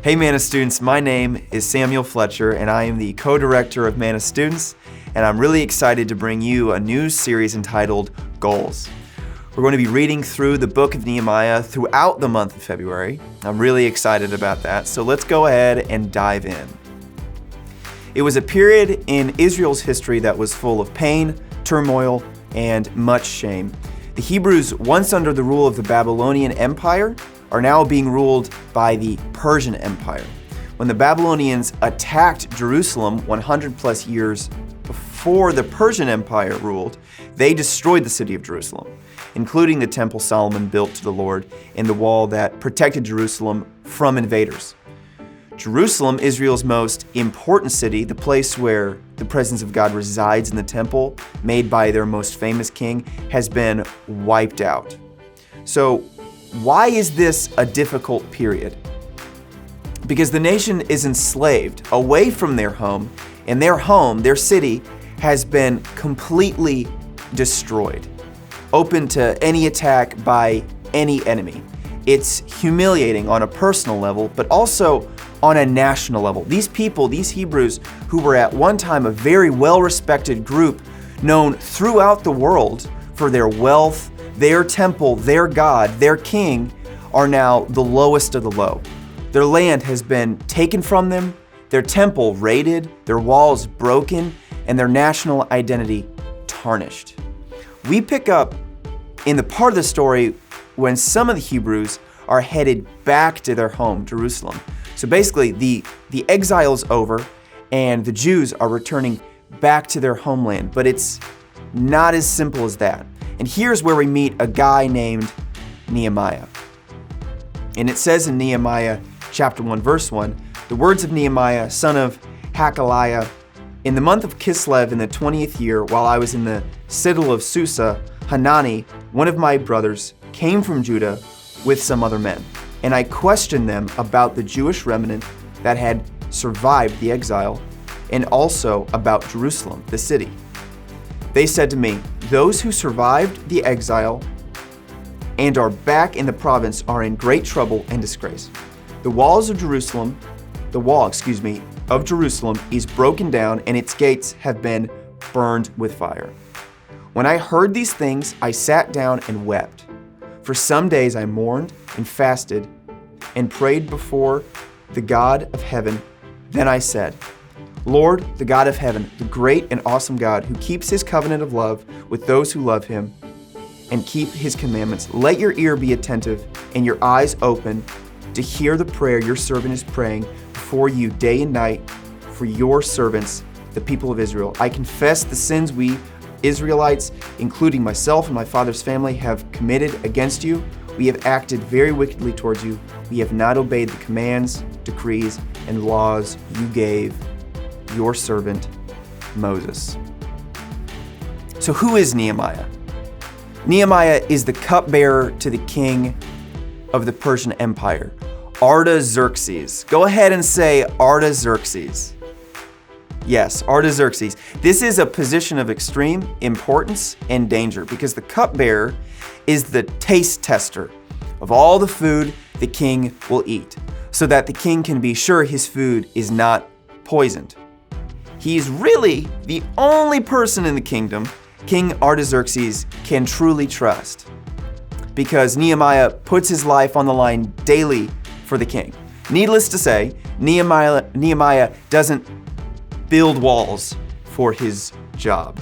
Hey Manna Students, my name is Samuel Fletcher and I am the co-director of Manna Students, and I'm really excited to bring you a new series entitled Goals. We're going to be reading through the book of Nehemiah throughout the month of February. I'm really excited about that, so let's go ahead and dive in. It was a period in Israel's history that was full of pain, turmoil, and much shame. The Hebrews, once under the rule of the Babylonian Empire, are now being ruled by the Persian Empire. When the Babylonians attacked Jerusalem 100 plus years before the Persian Empire ruled, they destroyed the city of Jerusalem, including the temple Solomon built to the Lord and the wall that protected Jerusalem from invaders. Jerusalem, Israel's most important city, the place where the presence of God resides in the temple, made by their most famous king, has been wiped out. So, why is this a difficult period? Because the nation is enslaved away from their home, and their city, has been completely destroyed, open to any attack by any enemy. It's humiliating on a personal level, but also on a national level. These people, these Hebrews, who were at one time a very well-respected group, known throughout the world for their wealth, their temple, their God, their king, are now the lowest of the low. Their land has been taken from them, their temple raided, their walls broken, and their national identity tarnished. We pick up in the part of the story when some of the Hebrews are headed back to their home, Jerusalem. So basically, the exile is over, and the Jews are returning back to their homeland. But it's not as simple as that. And here's where we meet a guy named Nehemiah. And it says in Nehemiah chapter 1, verse 1, the words of Nehemiah, son of Hakaliah, in the month of Kislev in the 20th year, while I was in the citadel of Susa, Hanani, one of my brothers, came from Judah with some other men. And I questioned them about the Jewish remnant that had survived the exile, and also about Jerusalem, the city. They said to me, those who survived the exile and are back in the province are in great trouble and disgrace. The wall of Jerusalem is broken down and its gates have been burned with fire. When I heard these things, I sat down and wept. For some days I mourned and fasted and prayed before the God of heaven. Then I said, Lord, the God of heaven, the great and awesome God who keeps his covenant of love with those who love him and keep his commandments, let your ear be attentive and your eyes open to hear the prayer your servant is praying before you day and night for your servants, the people of Israel. I confess the sins we Israelites, including myself and my father's family, have committed against you. We have acted very wickedly towards you. We have not obeyed the commands, decrees, and laws you gave your servant Moses. So who is Nehemiah? Nehemiah is the cupbearer to the king of the Persian Empire, Artaxerxes. Go ahead and say Artaxerxes. Yes, Artaxerxes. This is a position of extreme importance and danger because the cupbearer is the taste tester of all the food the king will eat, so that the king can be sure his food is not poisoned. He's really the only person in the kingdom King Artaxerxes can truly trust, because Nehemiah puts his life on the line daily for the king. Needless to say, Nehemiah doesn't build walls for his job.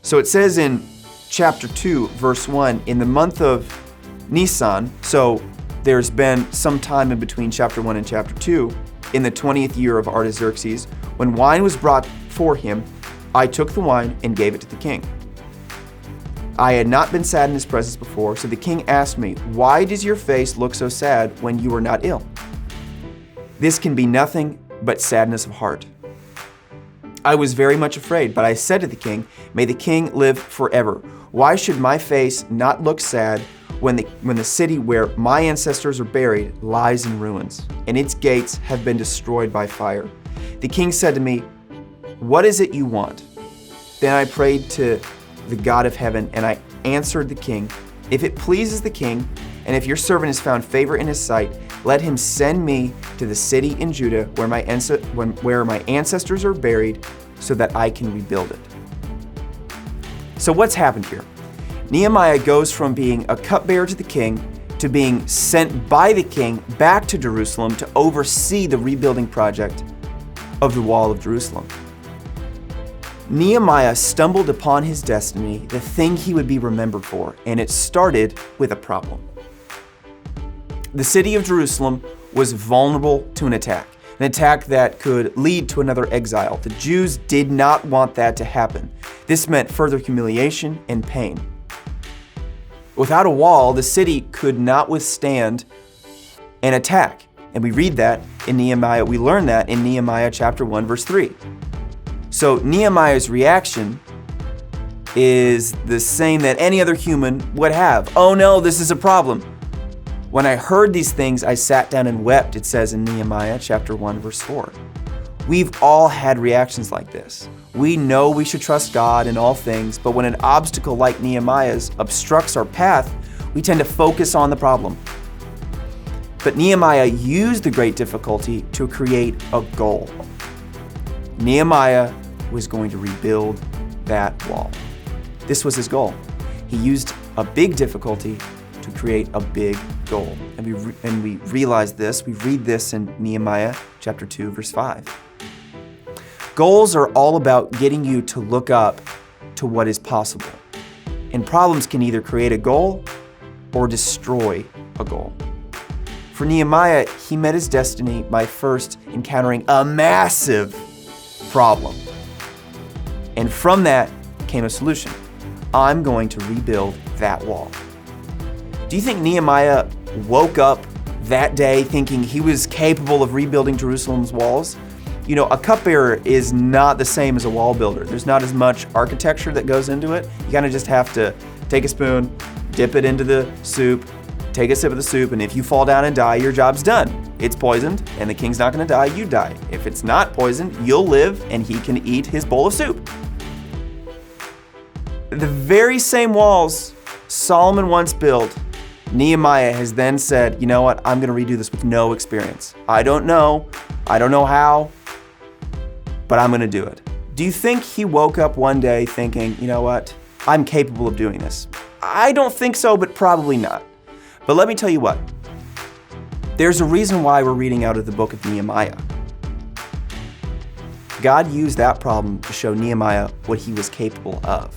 So it says in chapter 2, verse 1, in the month of Nisan, so there's been some time in between chapter 1 and chapter 2, in the 20th year of Artaxerxes, when wine was brought for him, I took the wine and gave it to the king. I had not been sad in his presence before, so the king asked me, why does your face look so sad when you are not ill? This can be nothing but sadness of heart. I was very much afraid, but I said to the king, may the king live forever. Why should my face not look sad when the city where my ancestors are buried lies in ruins, and its gates have been destroyed by fire? The king said to me, what is it you want? Then I prayed to the God of heaven, and I answered the king, if it pleases the king, And if your servant has found favor in his sight, let him send me to the city in Judah where my ancestors are buried, so that I can rebuild it." So what's happened here? Nehemiah goes from being a cupbearer to the king to being sent by the king back to Jerusalem to oversee the rebuilding project of the wall of Jerusalem. Nehemiah stumbled upon his destiny, the thing he would be remembered for, and it started with a problem. The city of Jerusalem was vulnerable to an attack that could lead to another exile. The Jews did not want that to happen. This meant further humiliation and pain. Without a wall, the city could not withstand an attack. And we read that in Nehemiah, we learn that in Nehemiah chapter 1, verse 3. So Nehemiah's reaction is the same that any other human would have. "Oh no, this is a problem. When I heard these things, I sat down and wept," it says in Nehemiah chapter 1, verse 4. We've all had reactions like this. We know we should trust God in all things, but when an obstacle like Nehemiah's obstructs our path, we tend to focus on the problem. But Nehemiah used the great difficulty to create a goal. Nehemiah was going to rebuild that wall. This was his goal. He used a big difficulty to create a big goal. And we realize this, we read this in Nehemiah chapter 2, verse 5. Goals are all about getting you to look up to what is possible. And problems can either create a goal or destroy a goal. For Nehemiah, he met his destiny by first encountering a massive problem. And from that came a solution. I'm going to rebuild that wall. Do you think Nehemiah woke up that day thinking he was capable of rebuilding Jerusalem's walls? You know, a cupbearer is not the same as a wall builder. There's not as much architecture that goes into it. You kind of just have to take a spoon, dip it into the soup, take a sip of the soup, and if you fall down and die, your job's done. It's poisoned, and the king's not going to die, you die. If it's not poisoned, you'll live, and he can eat his bowl of soup. The very same walls Solomon once built, Nehemiah has then said, "You know what, I'm going to redo this with no experience. I don't know how, but I'm going to do it." Do you think he woke up one day thinking, "You know what, I'm capable of doing this"? I don't think so, but probably not. But let me tell you what, there's a reason why we're reading out of the book of Nehemiah. God used that problem to show Nehemiah what he was capable of.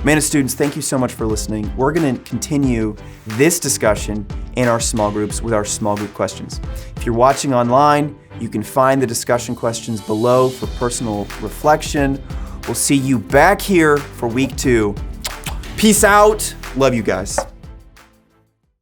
Manna Students, thank you so much for listening. We're going to continue this discussion in our small groups with our small group questions. If you're watching online, you can find the discussion questions below for personal reflection. We'll see you back here for week 2. Peace out. Love you guys.